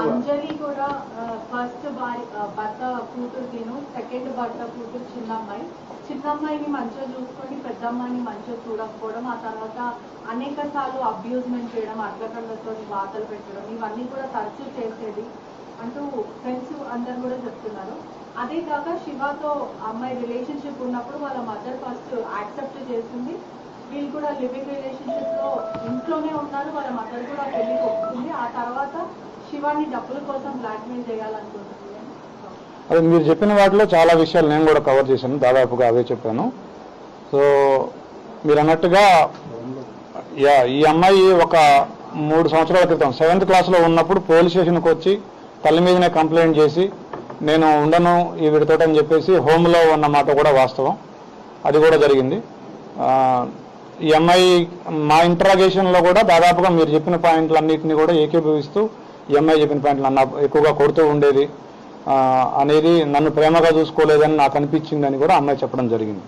అంజలి కూడా ఫస్ట్ భర్త కూతురుకిను సెకండ్ భర్త కూతురు చిన్నమ్మాయిని మంచిగా చూసుకొని పెద్ద అమ్మాయిని మంచిగా చూడకపోవడం, ఆ తర్వాత అనేక సార్లు అబ్యూజ్మెంట్ చేయడం, అట్లకళ్ళతో వార్తలు పెట్టడం, ఇవన్నీ కూడా తరచూ చేసేది అంటూ ఫ్రెండ్స్ అందరు కూడా చెప్తున్నారు. అదే కాక శివతో అమ్మాయి రిలేషన్షిప్ ఉన్నప్పుడు వాళ్ళ మదర్ ఫస్ట్ యాక్సెప్ట్ చేసింది, వీళ్ళు కూడా లివింగ్ రిలేషన్షిప్ లో ఇంట్లోనే ఉన్నారు, వాళ్ళ మదర్ కూడా పెళ్లికి ఒప్పుకుంది. ఆ తర్వాత శివాని డబ్బుల కోసం బ్లాక్మెయిల్ చేయాలనుకుంటుంది. అదే మీరు చెప్పిన వాటిలో చాలా విషయాలు నేను కూడా కవర్ చేశాను, దాదాపుగా అవే చెప్పాను. సో మీరు అన్నట్టుగా ఈ అమ్మాయి ఒక 3 సంవత్సరాల క్రితం 7th క్లాస్లో ఉన్నప్పుడు పోలీస్ స్టేషన్కి వచ్చి తల్లి మీదనే కంప్లైంట్ చేసి నేను ఉండను ఈ విడతోటి అని చెప్పేసి హోమ్లో ఉన్న మాట కూడా వాస్తవం, అది కూడా జరిగింది. ఈ అమ్మాయి మా ఇంట్రాగేషన్లో కూడా దాదాపుగా మీరు చెప్పిన పాయింట్లన్నింటినీ కూడా ఏకీభవిస్తూ ఈ అమ్మాయి చెప్పిన పాయింట్లు నన్ను ఎక్కువగా కొడుతూ ఉండేది అనేది, నన్ను ప్రేమగా చూసుకోలేదని నాకు అనిపించిందని కూడా అమ్మాయి చెప్పడం జరిగింది.